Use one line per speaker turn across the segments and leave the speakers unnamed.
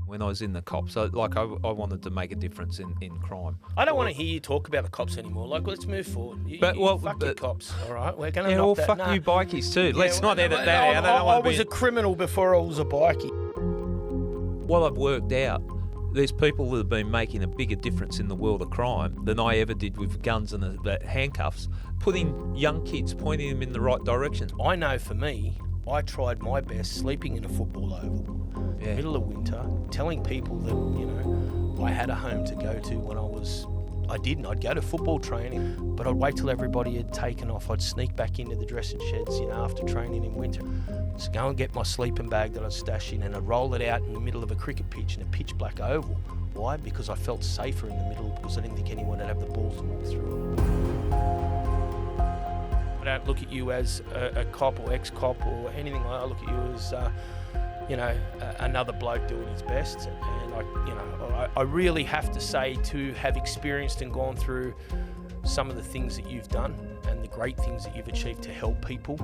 when I was in the cops. I wanted to make a difference in crime.
I don't want to hear you talk about the cops anymore. Like, let's move forward. Fuck your cops, all right? We're going to knock that.
Fuck you bikies too. Let's not edit that out.
I was a criminal before I was a bikie.
What I've worked out, there's people that have been making a bigger difference in the world of crime than I ever did with guns and handcuffs, putting young kids, pointing them in the right direction.
I know for me, I tried my best sleeping in a football oval, middle of winter, telling people that, I had a home to go to I'd go to football training, but I'd wait till everybody had taken off. I'd sneak back into the dressing sheds, after training in winter. So go and get my sleeping bag that I'd stash in, and I'd roll it out in the middle of a cricket pitch in a pitch black oval. Why? Because I felt safer in the middle, because I didn't think anyone would have the balls to walk through. I don't look at you as a cop or ex-cop or anything like that. I look at you as, another bloke doing his best. And I really have to say, to have experienced and gone through some of the things that you've done and the great things that you've achieved to help people,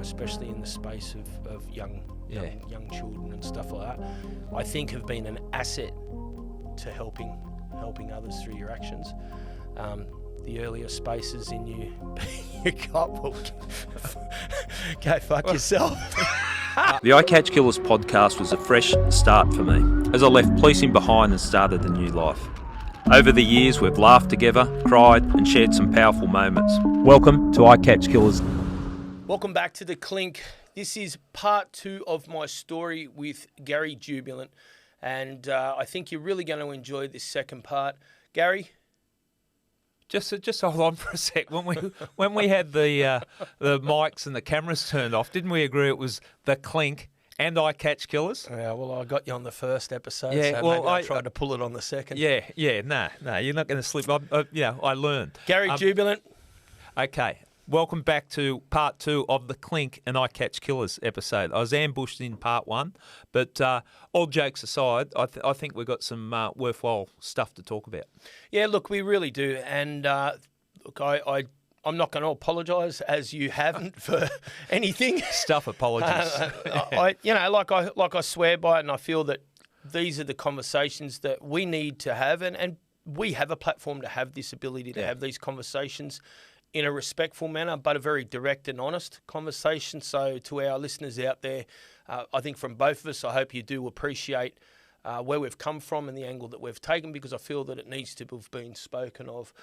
especially in the space of young children and stuff like that, I think have been an asset to helping others through your actions. The earlier spaces in you being a cop, well, go fuck yourself.
The I Catch Killers podcast was a fresh start for me, as I left policing behind and started a new life. Over the years, we've laughed together, cried, and shared some powerful moments. Welcome to I Catch Killers.
Welcome back to the Clink. This is part 2 of my story with Gary Jubelin, and I think you're really going to enjoy this second part. Gary?
Just hold on for a sec. When we had the mics and the cameras turned off, didn't we agree it was the Clink and I Catch Killers?
Yeah, well, I got you on the first episode,
yeah,
so
well,
maybe I tried to pull it on the second.
Yeah, no, you're not going to slip. I learned.
Gary Jubelin.
Okay, welcome back to part 2 of the Clink and I Catch Killers episode. I was ambushed in part 1, but all jokes aside, I think we've got some worthwhile stuff to talk about.
Yeah, look, we really do, and look, I'm not going to apologise, as you haven't, for anything.
Stuff apologies.
I swear by it, and I feel that these are the conversations that we need to have, and we have a platform to have this ability to have these conversations in a respectful manner, but a very direct and honest conversation. So to our listeners out there, I think from both of us, I hope you do appreciate where we've come from and the angle that we've taken, because I feel that it needs to have been spoken of.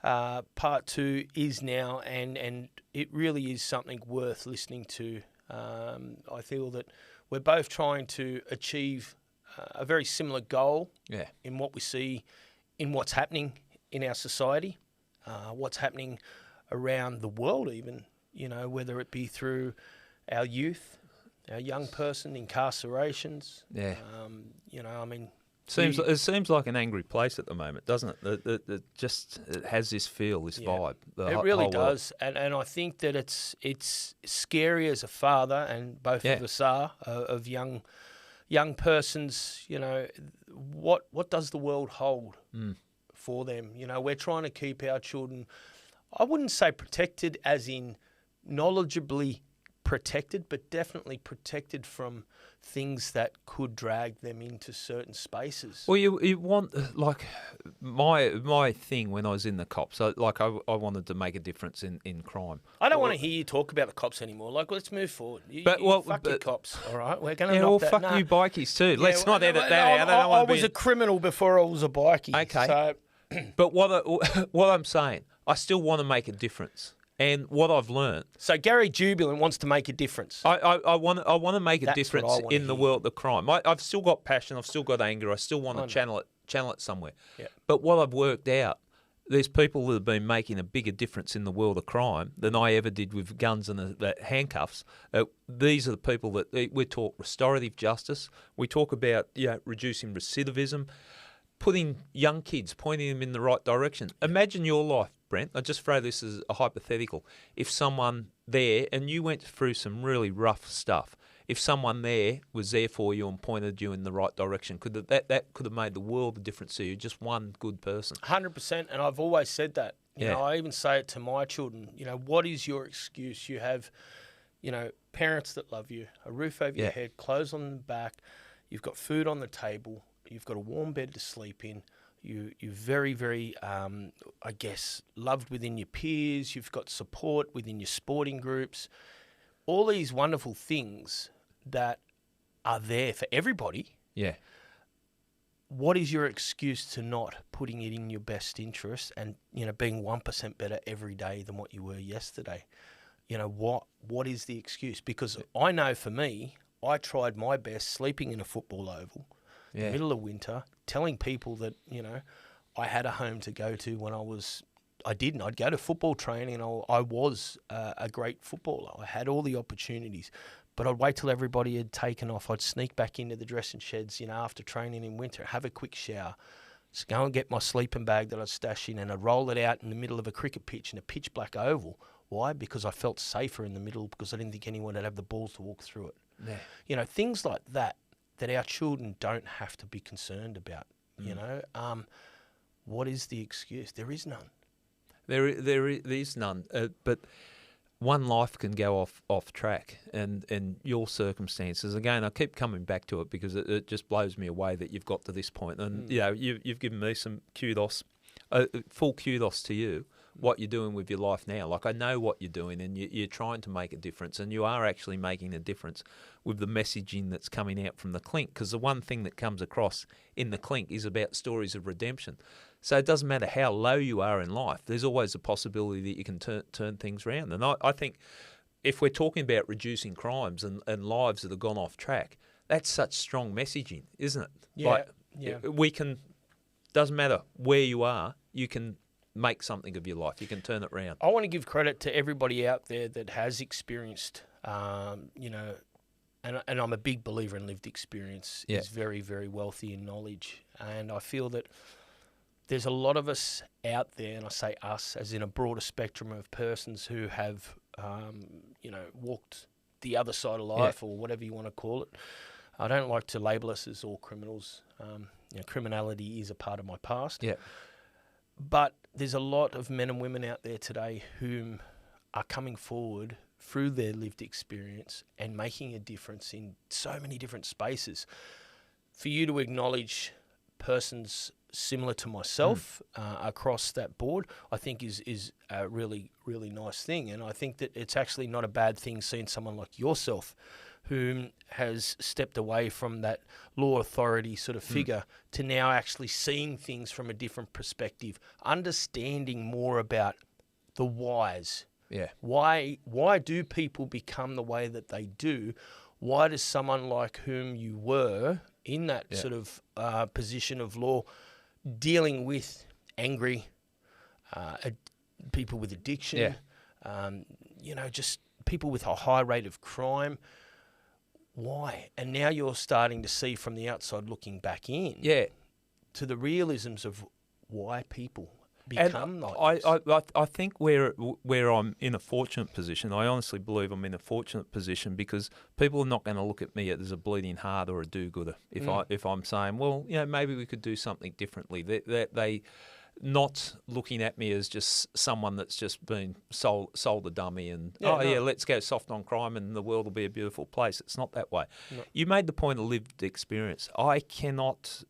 Part 2 is now, and it really is something worth listening to. I feel that we're both trying to achieve a very similar goal in what we see, in what's happening in our society, what's happening around the world even, whether it be through our youth, our young person, incarcerations.
Yeah.
It
seems like an angry place at the moment, doesn't it? It has this feel, this vibe.
It really does, and I think that it's scary as a father, and both of us are, of young persons. What does the world hold for them? We're trying to keep our children, I wouldn't say protected as in knowledgeably protected, but definitely protected from things that could drag them into certain spaces.
Well, you want, like, my thing when I was in the cops, I wanted to make a difference in crime.
I don't want to hear you talk about the cops anymore. Like, let's move forward. Fuck your cops, all right? We're going to knock that.
Fuck you bikies too. Let's not edit that out.
I was a criminal before I was a bikie.
Okay.
So.
But what I'm saying, I still want to make a difference. And what I've learned.
So Gary Jubelin wants to make a difference.
I want to make a difference in the world of crime. I've still got passion. I've still got anger. I still want to channel it somewhere. Yeah. But what I've worked out, there's people that have been making a bigger difference in the world of crime than I ever did with guns and handcuffs. These are the people that we talk restorative justice. We talk about reducing recidivism, putting young kids, pointing them in the right direction. Imagine your life, Brent. I just throw this as a hypothetical. If someone there, and you went through some really rough stuff, if someone there was there for you and pointed you in the right direction, that could have made the world of difference to you, just one good person.
100%, and I've always said that. I even say it to my children. What is your excuse? You have, parents that love you, a roof over your head, clothes on the back, you've got food on the table, you've got a warm bed to sleep in, you're very, very, I guess, loved within your peers, you've got support within your sporting groups, all these wonderful things that are there for everybody.
Yeah.
What is your excuse to not putting it in your best interest and, being 1% better every day than what you were yesterday? What is the excuse? Because I know for me, I tried my best sleeping in a football oval in the middle of winter, telling people that, I had a home to go to when I'd go to football training and I was a great footballer. I had all the opportunities. But I'd wait till everybody had taken off. I'd sneak back into the dressing sheds, after training in winter, have a quick shower, just go and get my sleeping bag that I'd stash in, and I'd roll it out in the middle of a cricket pitch in a pitch black oval. Why? Because I felt safer in the middle, because I didn't think anyone would have the balls to walk through it. Yeah. Things like that our children don't have to be concerned about. What is the excuse? There is none.
There is none. But one life can go off track, and your circumstances. Again, I keep coming back to it because it just blows me away that you've got to this point. And you've given me some kudos, full kudos to you. What you're doing with your life now. Like, I know what you're doing, and you're trying to make a difference, and you are actually making a difference with the messaging that's coming out from the Clink. Because the one thing that comes across in the Clink is about stories of redemption. So it doesn't matter how low you are in life, there's always a possibility that you can turn things around. And I think if we're talking about reducing crimes and lives that have gone off track, that's such strong messaging, isn't it?
Yeah.
We can, doesn't matter where you are, you can make something of your life. You can turn it around.
I want to give credit to everybody out there that has experienced, and I'm a big believer in lived experience is very, very wealthy in knowledge. And I feel that there's a lot of us out there, and I say us as in a broader spectrum of persons who have, walked the other side of life or whatever you want to call it. I don't like to label us as all criminals. Criminality is a part of my past.
Yeah.
But there's a lot of men and women out there today whom are coming forward through their lived experience and making a difference in so many different spaces. For you to acknowledge persons similar to myself across that board, I think is a really, really nice thing. And I think that it's actually not a bad thing seeing someone like yourself who has stepped away from that law authority sort of figure to now actually seeing things from a different perspective, understanding more about the whys.
Yeah.
Why do people become the way that they do? Why does someone like whom you were in that sort of position of law dealing with angry people with addiction, just people with a high rate of crime? Why? And now you're starting to see from the outside looking back in to the realisms of why people become like this.
I think where I'm in a fortunate position, I honestly believe I'm in a fortunate position because people are not going to look at me as a bleeding heart or a do-gooder if I'm saying, well, maybe we could do something differently. They not looking at me as just someone that's just been sold a dummy and, let's go soft on crime and the world will be a beautiful place. It's not that way. No. You made the point of lived experience. I cannot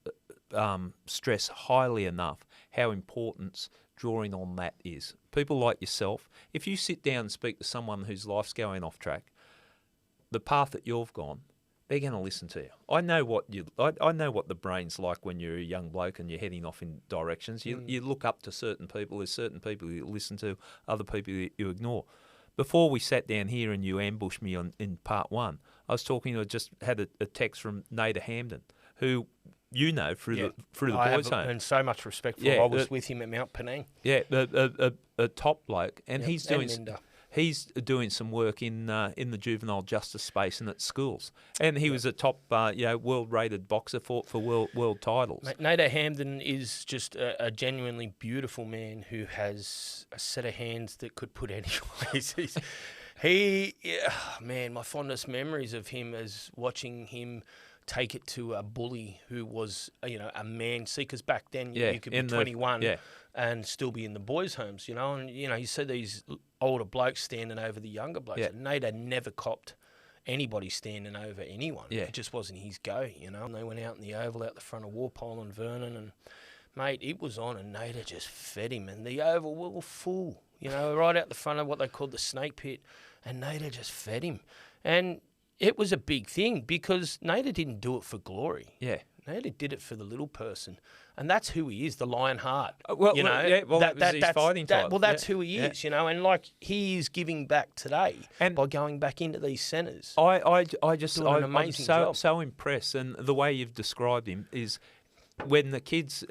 stress highly enough how important drawing on that is. People like yourself, if you sit down and speak to someone whose life's going off track, the path that you've gone, they're going to listen to you. I know what I know what the brain's like when you're a young bloke and you're heading off in directions. You look up to certain people. There's certain people you listen to, other people you ignore. Before we sat down here and you ambushed me in part one, I was talking. I just had a text from Nader Hamden, who through the boys' home,
and so much respect for him. I was with him at Mount Penang.
Yeah, a top bloke, and he's doing some work in the juvenile justice space and at schools. And he was a top world-rated boxer for world titles.
Nader Hamden is just a genuinely beautiful man who has a set of hands that could put anyways. My fondest memories of him is watching him take it to a bully who was, a man. See, because back then you could be 21 and still be in the boys' homes, and, you see these older blokes standing over the younger blokes. Yeah. And Nader never copped anybody standing over anyone.
Yeah.
It just wasn't his go, you know. And they went out in the oval out the front of Walpole and Vernon, and mate, it was on, and Nader just fed him, and the oval were full, you know, right out the front of what they called the snake pit, and Nader just fed him. And it was a big thing because Nader didn't do it for glory.
Yeah.
Nader did it for the little person. And that's who he is, the lion heart.
Well,
you know,
that was his fighting type.
Well, that's who he is, you know, and like he is giving back today
and
by going back into these centres.
I'm
amazing job.
so impressed, and the way you've described him is when the kids,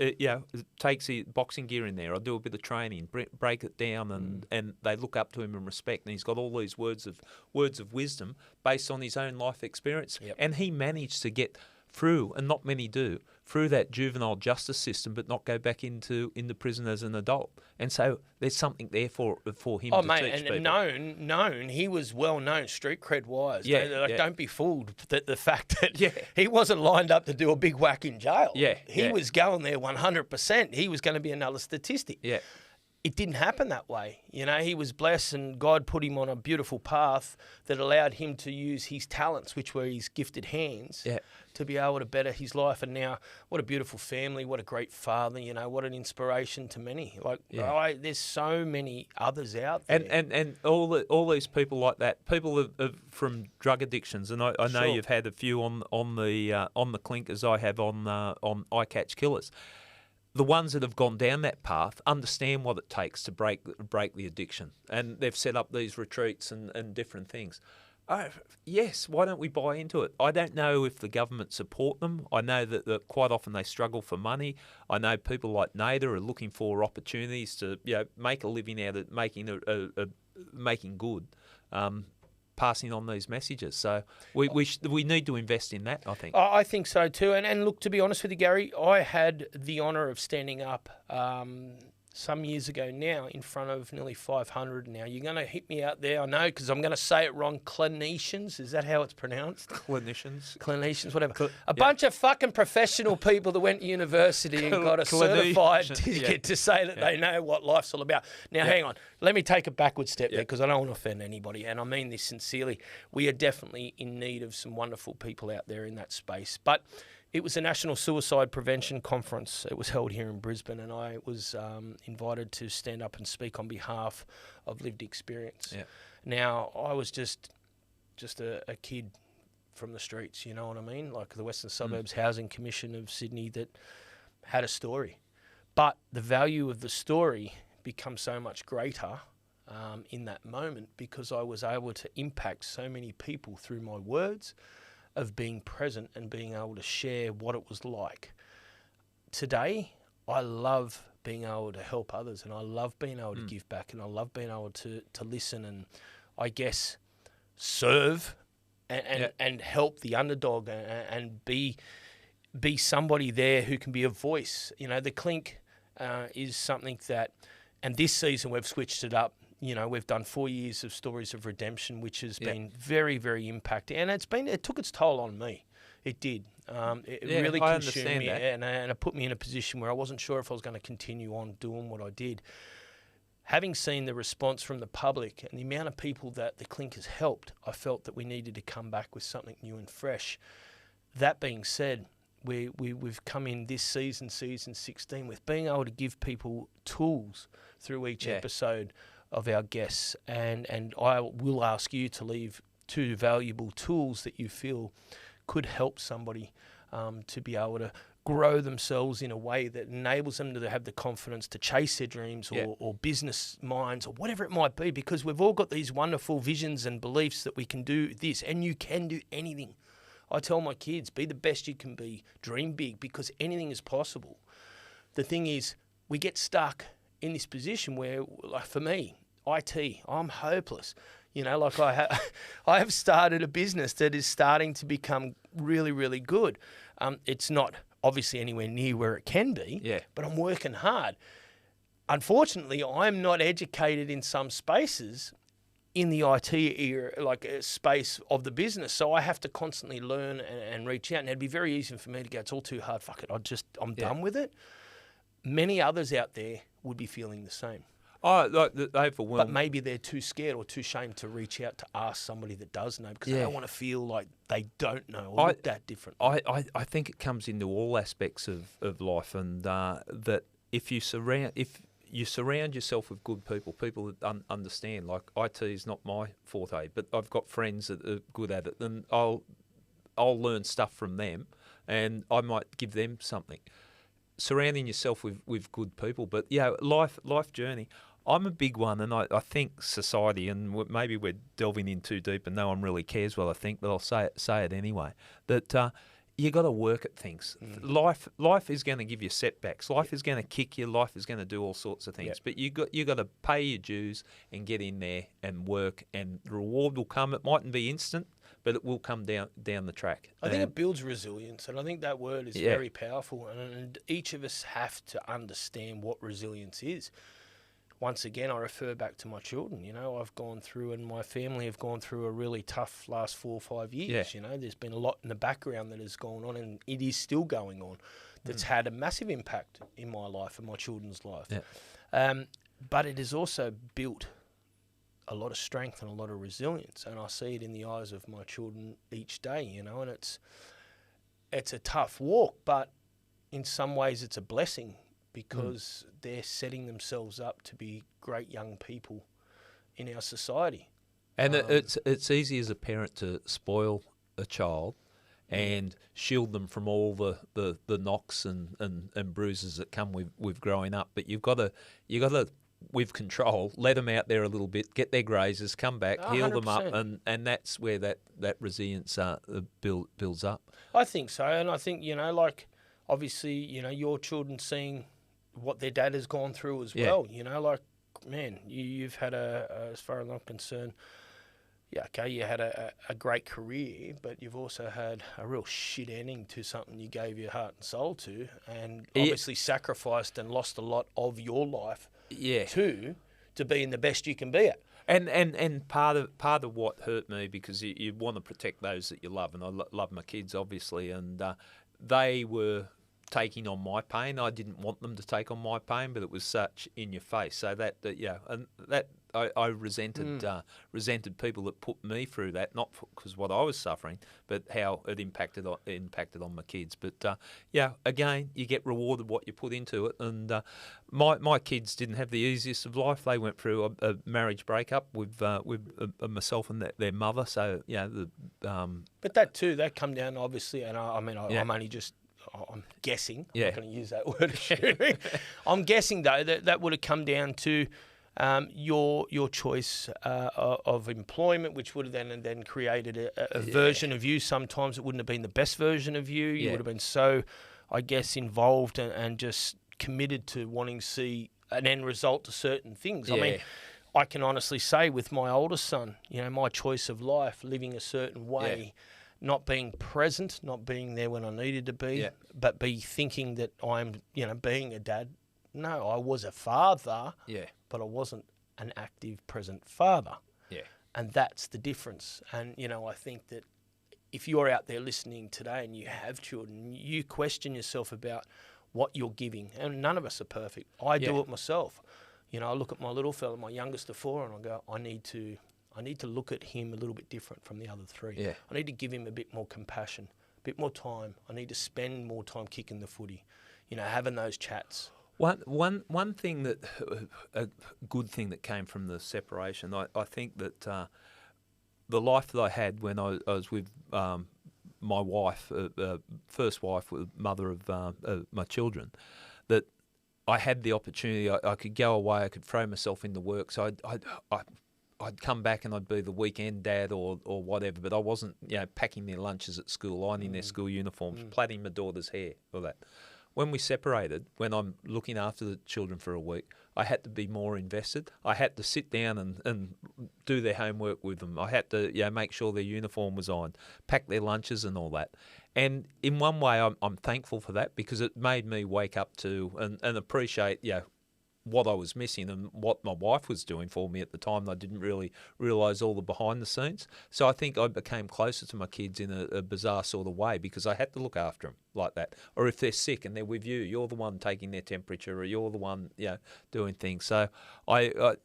takes the boxing gear in there, I do a bit of training, break it down, and they look up to him in respect, and he's got all these words of wisdom based on his own life experience, and he managed to get through, and not many do, through that juvenile justice system, but not go back into prison as an adult. And so there's something there for him to teach people.
Known, he was well known street cred wise.
Yeah,
Don't be fooled that the fact that he wasn't lined up to do a big whack in jail. He was going there 100%. He was going to be another statistic.
Yeah.
It didn't happen that way. You know, he was blessed and God put him on a beautiful path that allowed him to use his talents, which were his gifted hands, to be able to better his life. And now, what a beautiful family, what a great father, you know, what an inspiration to many. Like, there's so many others out there.
And all these people like that, people from drug addictions, and I know you've had a few on the Clink, as I have on I Catch Killers. The ones that have gone down that path understand what it takes to break the addiction, and they've set up these retreats and different things. Yes, why don't we buy into it? I don't know if the government support them. I know that quite often they struggle for money. I know people like Nader are looking for opportunities to make a living out of making good. Passing on these messages. So we need to invest in that, I think.
I think so too. And look, to be honest with you, Gary, I had the honour of standing up some years ago now in front of nearly 500 now. You're going to hit me out there, I know, because I'm going to say it wrong. Clinicians, is that how it's pronounced? Clinicians, whatever. A bunch of fucking professional people that went to university and got a certified ticket to say that they know what life's all about. Now, hang on. Let me take a backward step there because I don't want to offend anybody, and I mean this sincerely. We are definitely in need of some wonderful people out there in that space. But it was a National Suicide Prevention Conference. It was held here in Brisbane, and I was invited to stand up and speak on behalf of lived experience. Yeah. Now, I was just a kid from the streets, you know what I mean? Like the Western Suburbs Housing Commission of Sydney that had a story. But the value of the story becomes so much greater in that moment because I was able to impact so many people through my words, of being present and being able to share what it was like. Today, I love being able to help others, and I love being able to give back, and I love being able to listen and, I guess, serve and help the underdog and be somebody there who can be a voice. You know, the Clink is something that, and this season we've switched it up. You know, we've done 4 years of stories of redemption, which has been very, very impacting, and it took its toll on me. It did. It really consumed me, and it put me in a position where I wasn't sure if I was going to continue on doing what I did. Having seen the response from the public and the amount of people that the Clink has helped, I felt that we needed to come back with something new and fresh. That being said, we've come in this season 16, with being able to give people tools through each episode of our guests, and I will ask you to leave 2 valuable tools that you feel could help somebody to be able to grow themselves in a way that enables them to have the confidence to chase their dreams or business minds or whatever it might be, because we've all got these wonderful visions and beliefs that we can do this, and you can do anything. I tell my kids, be the best you can be, dream big, because anything is possible. The thing is, we get stuck in this position where, like for me, I'm hopeless. You know, like I have started a business that is starting to become really, really good. It's not obviously anywhere near where it can be, but I'm working hard. Unfortunately, I'm not educated in some spaces in the IT era, like a space of the business. So I have to constantly learn and reach out. And it'd be very easy for me to go, it's all too hard, fuck it, I'm done with it. Many others out there would be feeling the same.
Overwhelmed.
But maybe they're too scared or too ashamed to reach out to ask somebody that does know, because they don't want to feel like they don't know or look that different.
I think it comes into all aspects of life, and that if you surround yourself with good people, people that understand. Like, IT is not my forte, but I've got friends that are good at it, and I'll learn stuff from them, and I might give them something. Surrounding yourself with good people, but life journey. I'm a big one, and I think society, and maybe we're delving in too deep, and no one really cares what I think, but I'll say it anyway. That you got to work at things. Life is going to give you setbacks. Life is going to kick you. Life is going to do all sorts of things. But you got to pay your dues and get in there and work, and the reward will come. It mightn't be instant, but it will come down the track.
I think it builds resilience, and I think that word is very powerful. And each of us have to understand what resilience is. Once again, I refer back to my children. I've gone through, and my family have gone through a really tough last 4 or 5 years. There's been a lot in the background that has gone on, and it is still going on, that's had a massive impact in my life and my children's life. But it has also built a lot of strength and a lot of resilience, and I see it in the eyes of my children each day, and it's a tough walk, but in some ways it's a blessing, because they're setting themselves up to be great young people in our society.
And it's easy as a parent to spoil a child and shield them from all the knocks and bruises that come with growing up, but you've got to with control, let them out there a little bit, get their grazes, come back, 100%. Heal them up, and that's where that resilience builds up.
I think so, and I think, obviously, your children seeing what their dad has gone through as well, man, you've had as far as I'm concerned, you had a great career, but you've also had a real shit ending to something you gave your heart and soul to, and obviously sacrificed and lost a lot of your life to be in the best you can be at.
And part of what hurt me, because you want to protect those that you love, and I love my kids obviously, and they were taking on my pain. I didn't want them to take on my pain, but it was such in your face. So I resented people that put me through that, not because what I was suffering, but how it impacted on my kids. But again, you get rewarded what you put into it. And my kids didn't have the easiest of life. They went through a marriage breakup with myself and their mother. So
But that come down obviously, and I'm only just. I'm guessing. I'm not going to use that word. I'm guessing though that would have come down to your choice of employment, which would have then created a version of you. Sometimes it wouldn't have been the best version of you. You would have been so, I guess, involved and just committed to wanting to see an end result to certain things. I mean, I can honestly say with my oldest son, my choice of life, living a certain way. Not being present, not being there when I needed to be, but be thinking that I'm, being a dad. No, I was a father, but I wasn't an active, present father. Yeah. And that's the difference. And, I think that if you're out there listening today and you have children, you question yourself about what you're giving. And none of us are perfect. I do it myself. I look at my little fella, my youngest of 4, and I go, I need to look at him a little bit different from the other 3. Yeah. I need to give him a bit more compassion, a bit more time. I need to spend more time kicking the footy, having those chats.
One thing that, a good thing that came from the separation, I think that the life that I had when I was with my wife, first wife, mother of my children, that I had the opportunity, I could go away, I could throw myself into work, so I'd come back and I'd be the weekend dad or whatever, but I wasn't, packing their lunches at school, ironing their school uniforms, plaiting my daughter's hair, all that. When we separated, when I'm looking after the children for a week, I had to be more invested. I had to sit down and do their homework with them. I had to make sure their uniform was on, pack their lunches and all that. And in one way, I'm thankful for that, because it made me wake up to and appreciate, what I was missing and what my wife was doing for me at the time. I didn't really realise all the behind the scenes. So I think I became closer to my kids in a bizarre sort of way because I had to look after them like that. Or if they're sick and they're with you, you're the one taking their temperature, or you're the one, doing things. So I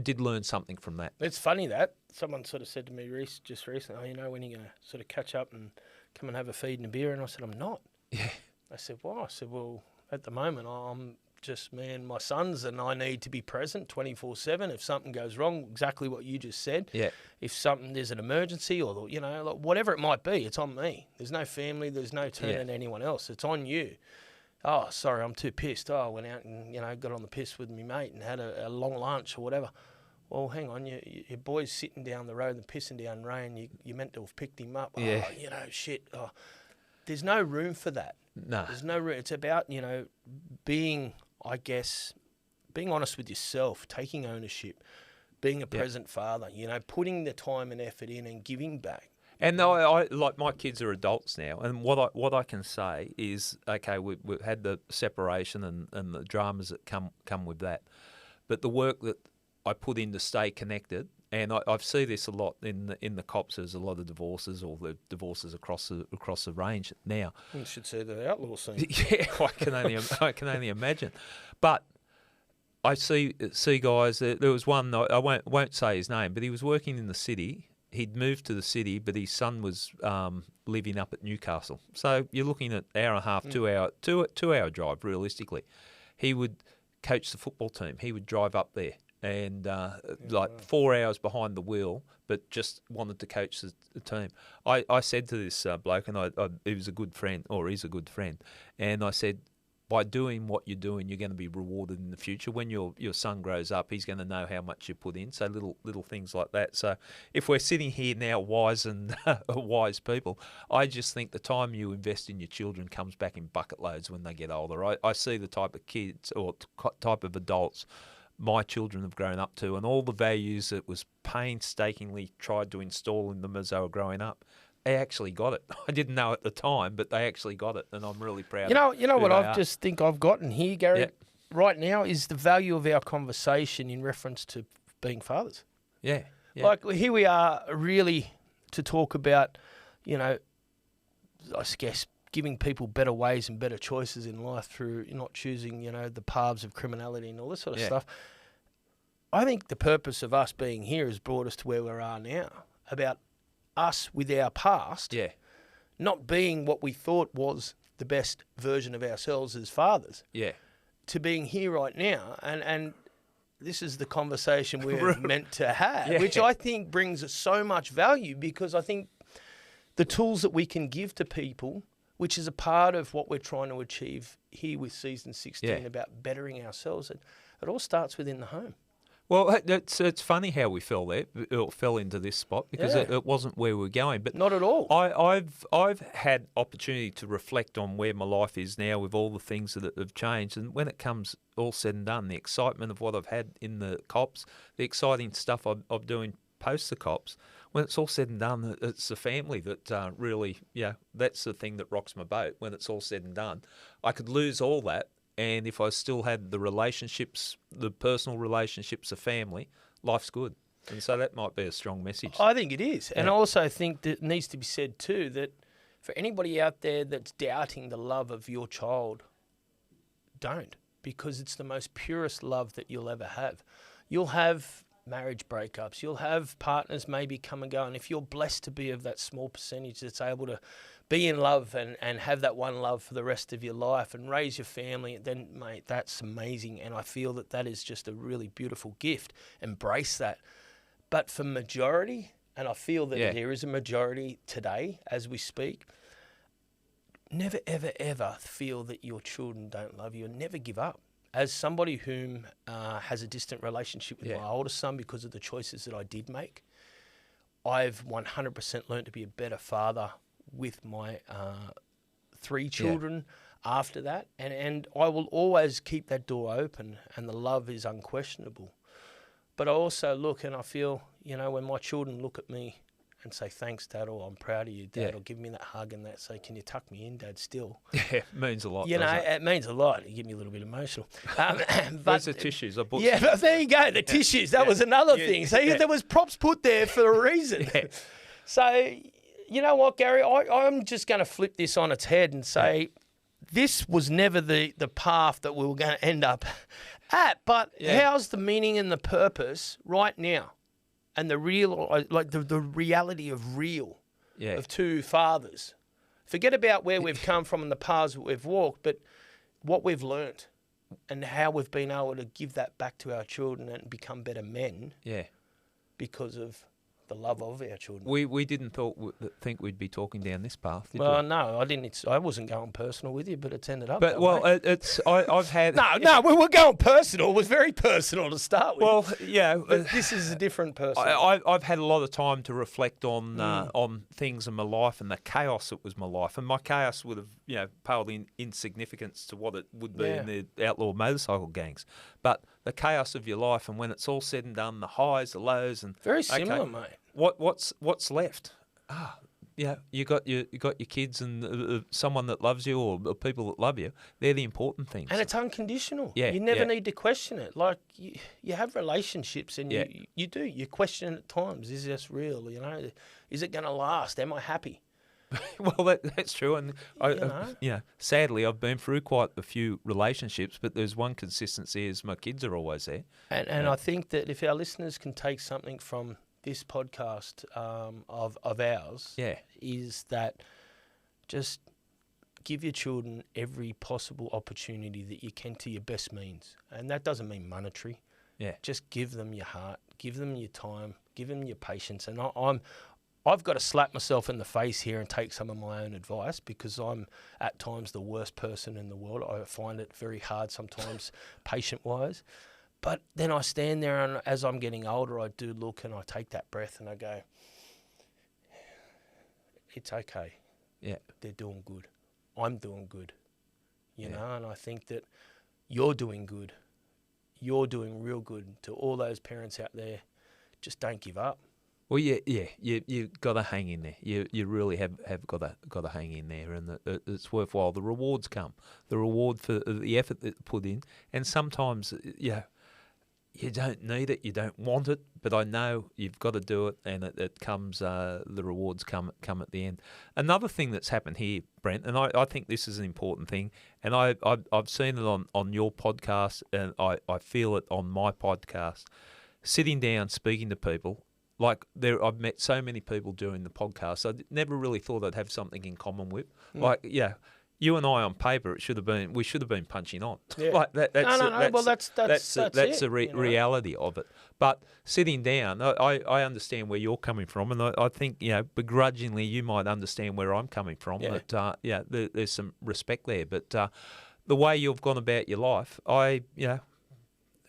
did learn something from that.
It's funny that someone sort of said to me just recently, when are you going to sort of catch up and come and have a feed and a beer? And I said, I'm not.
Yeah.
I said, why? I said, well, at the moment, I'm just me and my sons, and I need to be present 24/7. If something goes wrong, exactly what you just said.
Yeah.
If there's an emergency, or whatever it might be, it's on me. There's no family. There's no turning to anyone else. It's on you. Oh, sorry, I'm too pissed. Oh, I went out and got on the piss with me mate and had a long lunch or whatever. Well, hang on, your boy's sitting down the road and pissing down rain. You meant to have picked him up.
Yeah.
Oh, shit. Oh, there's no room for that.
No.
There's no room. It's about being honest with yourself, taking ownership, being a present father, putting the time and effort in and giving back.
And I like my kids are adults now, and what I can say is, okay, we've had the separation and the dramas that come with that, but the work that I put in to stay connected, and I see this a lot in the cops. There's a lot of divorces, or the divorces across the range now.
You should see the outlaw scene.
Yeah, I can only imagine, but I see guys. There was one, I won't say his name, but he was working in the city. He'd moved to the city, but his son was living up at Newcastle. So you're looking at hour and a half, 2 hour drive realistically. He would coach the football team. He would drive up there and 4 hours behind the wheel, but just wanted to coach the team. I said to this bloke, and he was a good friend, or is a good friend, and I said, by doing what you're doing, you're going to be rewarded in the future. When your son grows up, he's going to know how much you put in. So little things like that. So if we're sitting here now wise and wise people, I just think the time you invest in your children comes back in bucket loads when they get older. I see the type of kids or type of adults my children have grown up to, and all the values that was painstakingly tried to install in them as they were growing up. They actually got it. I didn't know at the time, but they actually got it, and I'm really proud.
You know what I just think I've gotten here, Gary, right now is the value of our conversation in reference to being fathers.
Yeah.
Like here we are, really to talk about, I guess, giving people better ways and better choices in life through not choosing, the paths of criminality and all this sort of stuff. I think the purpose of us being here has brought us to where we are now, about us with our past not being what we thought was the best version of ourselves as fathers, to being here right now, and this is the conversation we're meant to have, which I think brings us so much value, because I think the tools that we can give to people, which is a part of what we're trying to achieve here with Season 16 about bettering ourselves, it all starts within the home.
Well, it's funny how we fell into this spot, because it wasn't where we were going. But
not at all.
I've had opportunity to reflect on where my life is now with all the things that have changed, and when it comes all said and done, the excitement of what I've had in the cops, the exciting stuff I'm doing post the cops, when it's all said and done, it's the family that really, that's the thing that rocks my boat. When it's all said and done, I could lose all that. And if I still had the relationships, the personal relationships, the family, life's good. And so that might be a strong message.
I think it is. And I also think that it needs to be said too, that for anybody out there that's doubting the love of your child, don't, because it's the most purest love that you'll ever have. You'll have marriage breakups. You'll have partners maybe come and go. And if you're blessed to be of that small percentage that's able to be in love and have that one love for the rest of your life and raise your family, then, mate, that's amazing. And I feel that is just a really beautiful gift. Embrace that. But for majority, and I feel that there is a majority today as we speak, never, ever, ever feel that your children don't love you, and never give up. As somebody whom has a distant relationship with my oldest son because of the choices that I did make, I've 100% learned to be a better father with my 3 children after that. And I will always keep that door open, and the love is unquestionable. But I also look and I feel, when my children look at me and say, thanks, Dad, or I'm proud of you, Dad, or give me that hug and that say, can you tuck me in, Dad, still?
Yeah, it means a lot,
it means a lot. It gives me a little bit emotional.
Where's the tissues? I bought
but there you go, the tissues. That was another thing. See, there was props put there for a reason. So, you know what, Gary? I'm just going to flip this on its head and say this was never the path that we were going to end up at, but how's the meaning and the purpose right now? And the real, like the reality of of two fathers. Forget about where we've come from and the paths that we've walked, but what we've learnt and how we've been able to give that back to our children and become better men. Yeah. Because of the love of our children.
We didn't think we'd be talking down this path, did we?
No, I didn't. I wasn't going personal with you, but it's ended up.
But I've had
we were going personal. It was very personal to start with.
Well, yeah,
but this is a different person.
I've had a lot of time to reflect on things in my life and the chaos that was my life, and my chaos would have paled in insignificance to what it would be in the outlaw motorcycle gangs, but the chaos of your life, and when it's all said and done, the highs, the lows, and
very similar, mate.
What's left? You got your kids and someone that loves you, or people that love you. They're the important things,
and it's unconditional. You never need to question it. Like you have relationships, and you question at times. Is this real? Is it going to last? Am I happy?
Well, that's true, and sadly, I've been through quite a few relationships, but there's one consistency: is my kids are always there.
And I think that if our listeners can take something from this podcast of ours, is that just give your children every possible opportunity that you can to your best means, and that doesn't mean monetary. Yeah, just give them your heart, give them your time, give them your patience, and I've got to slap myself in the face here and take some of my own advice, because I'm at times the worst person in the world. I find it very hard sometimes, patient-wise. But then I stand there, and as I'm getting older, I do look and I take that breath and I go, it's okay. Yeah, they're doing good. I'm doing good. You know, and I think that you're doing good. You're doing real good. To all those parents out there, just don't give up.
Well, you got to hang in there. You really have got to hang in there, and it's worthwhile. The rewards come. The reward for the effort that you put in, and sometimes you don't need it, you don't want it, but I know you've got to do it, and it comes. The rewards come at the end. Another thing that's happened here, Brent, and I think this is an important thing, and I've seen it on your podcast, and I feel it on my podcast. Sitting down, speaking to people. Like I've met so many people doing the podcast. I never really thought I'd have something in common with. Like, you and I on paper, we should have been punching on. Yeah. Like that. That's the reality of it. But sitting down, I understand where you're coming from, and I think begrudgingly you might understand where I'm coming from. Yeah. But there's some respect there. But the way you've gone about your life, I've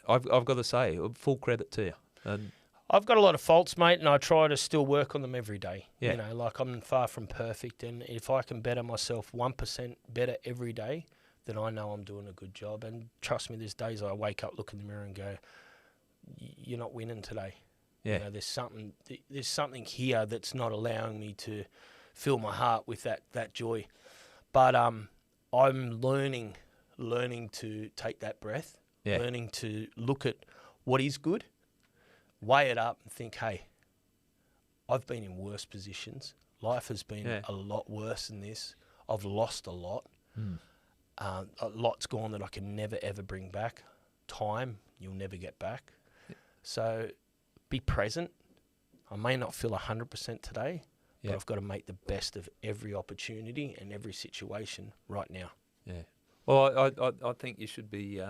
got to say, full credit to you. And
I've got a lot of faults, mate, and I try to still work on them every day. Yeah. Like I'm far from perfect, and if I can better myself 1% better every day, then I know I'm doing a good job. And trust me, there's days I wake up, look in the mirror and go, you're not winning today. Yeah. There's something here that's not allowing me to fill my heart with that joy. But I'm learning to take that breath, learning to look at what is good, weigh it up and think, hey, I've been in worse positions. Life has been a lot worse than this. I've lost a lot. A lot's gone that I can never, ever bring back. Time, you'll never get back. Yeah. So be present. I may not feel 100% today, but I've got to make the best of every opportunity and every situation right now.
Yeah. Well, I think you should be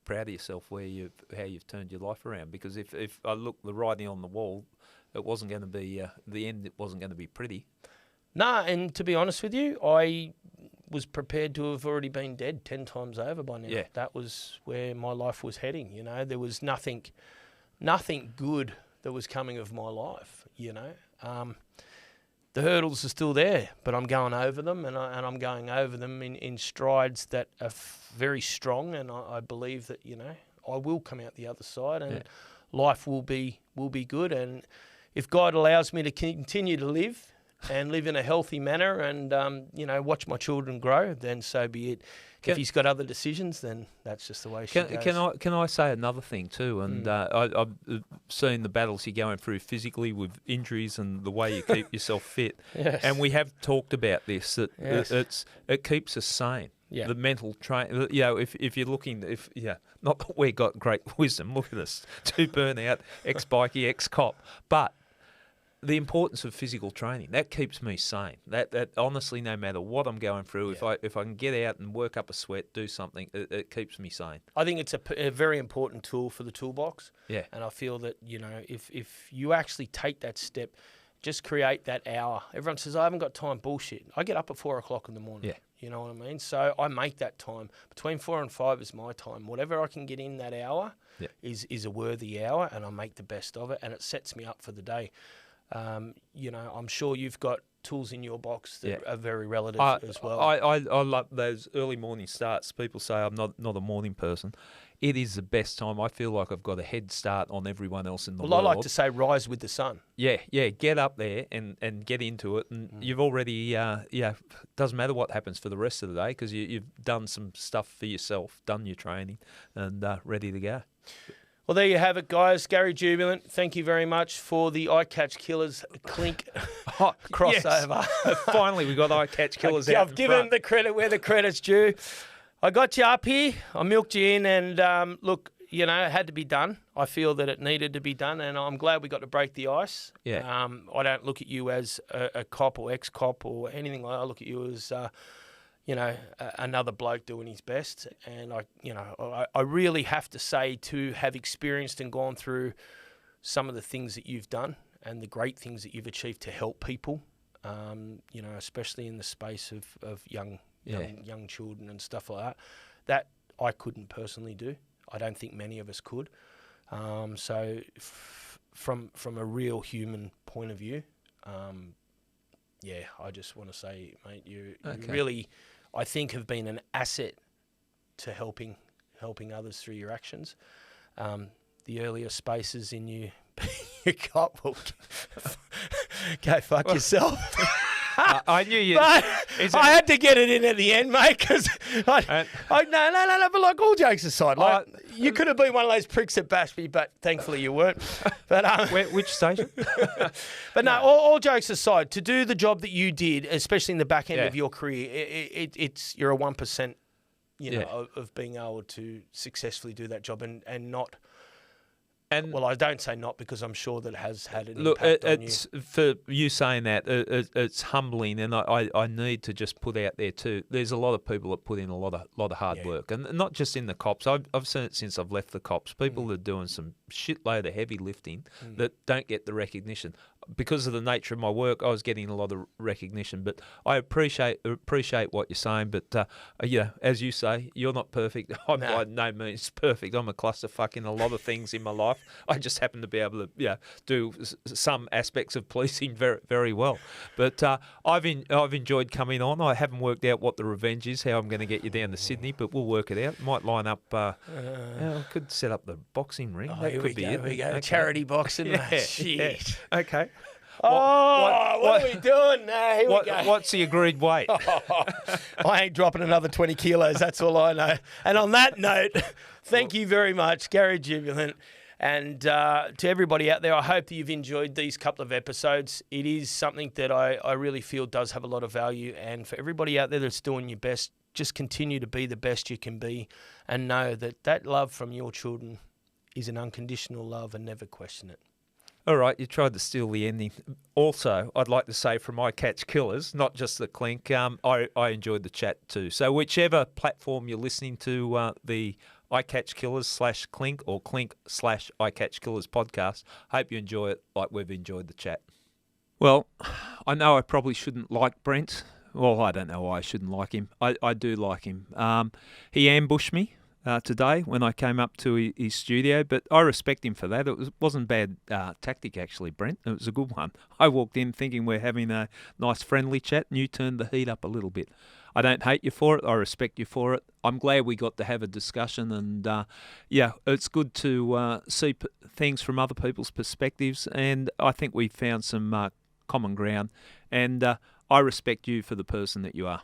proud of yourself how you've turned your life around, because if I look the writing on the wall, it wasn't going to be the end. It wasn't going to be pretty.
Nah, and to be honest with you, I was prepared to have already been dead 10 times over by now. Yeah. That was where my life was heading. There was nothing good that was coming of my life. The hurdles are still there, but I'm going over them, and I'm going over them in strides that are very strong, and I believe that I will come out the other side, and life will be good. And if God allows me to continue to live and live in a healthy manner and, watch my children grow, then so be it. If he's got other decisions, then that's just the way she goes.
Can I say another thing too? And I've seen the battles you're going through physically with injuries and the way you keep yourself fit.
Yes.
And we have talked about this, that
Yes.
it keeps us sane.
Yeah.
The mental train, if you're looking, not that we've got great wisdom, look at us, 2 burnout, ex-bikie, ex-cop, but the importance of physical training, that keeps me sane. That honestly, no matter what I'm going through, if I can get out and work up a sweat, do something, it keeps me sane.
I think it's a very important tool for the toolbox.
Yeah.
And I feel that, if you actually take that step, just create that hour. Everyone says, I haven't got time. Bullshit. I get up at 4 o'clock in the morning.
Yeah.
You know what I mean? So I make that time. Between 4 and 5 is my time. Whatever I can get in that hour is a worthy hour, and I make the best of it, and it sets me up for the day. I'm sure you've got tools in your box that are very relative as well.
I love those early morning starts. People say I'm not a morning person. It is the best time. I feel like I've got a head start on everyone else in the world.
Well, I like to say rise with the sun.
Yeah, get up there and get into it. And you've already, doesn't matter what happens for the rest of the day because you've done some stuff for yourself, done your training, and ready to go.
Well, there you have it, guys. Gary Jubelin, thank you very much for the Eye Catch Killers Clink crossover.
Yes. Finally, we got Eye Catch Killers out.
I've given the credit where the credit's due. I got you up here. I milked you in, and look, it had to be done. I feel that it needed to be done, and I'm glad we got to break the ice.
Yeah.
I don't look at you as a cop or ex-cop or anything like that. I look at you as another bloke doing his best. And I really have to say, to have experienced and gone through some of the things that you've done and the great things that you've achieved to help people, especially in the space of young children and stuff like that I couldn't personally do. I don't think many of us could. So from a real human point of view, I just want to say, mate, you really, I think, have been an asset to helping others through your actions. The earlier spaces in you cop, well, go fuck yourself.
I knew you.
But I had to get it in at the end, mate, because no. But like, all jokes aside, you could have been one of those pricks at Bashby, but thankfully you weren't. But
which station?
But no, all jokes aside, to do the job that you did, especially in the back end of your career, it's you're a 1%, of being able to successfully do that job and not. Well, I don't say not because I'm sure that it has had an impact on you.
For you saying that, it's humbling, and I need to just put out there too. There's a lot of people that put in a lot of hard work, and not just in the cops. I've seen it since I've left the cops. People that are doing some shitload of heavy lifting that don't get the recognition. Because of the nature of my work, I was getting a lot of recognition. But I appreciate what you're saying. But as you say, you're not perfect. I'm by no means perfect. I'm a clusterfuck in a lot of things in my life. I just happen to be able to do some aspects of policing very, very well. But I've enjoyed coming on. I haven't worked out what the revenge is, how I'm going to get you down to Sydney, but we'll work it out. Might line up. I could set up the boxing ring. That could be it.
Here we go. Okay. Charity boxing. Shit.
Okay.
What are we doing now? Here we go.
What's the agreed weight?
I ain't dropping another 20 kilos. That's all I know. And on that note, thank you very much, Gary Jubelin. And to everybody out there, I hope that you've enjoyed these couple of episodes. It is something that I really feel does have a lot of value. And for everybody out there that's doing your best, just continue to be the best you can be and know that love from your children is an unconditional love and never question it.
All right, you tried to steal the ending. Also, I'd like to say from Eye Catch Killers, not just the Clink, I enjoyed the chat too. So whichever platform you're listening to the Eye Catch Killers /Clink or Clink /Eye Catch Killers podcast, hope you enjoy it like we've enjoyed the chat. Well, I know I probably shouldn't like Brent. Well, I don't know why I shouldn't like him. I do like him. He ambushed me. today when I came up to his studio, but I respect him for that. It wasn't bad tactic, actually, Brent. It was a good one. I walked in thinking we're having a nice friendly chat, and you turned the heat up a little bit. I don't hate you for it. I respect you for it. I'm glad we got to have a discussion, and it's good to see things from other people's perspectives, and I think we found some common ground, and I respect you for the person that you are.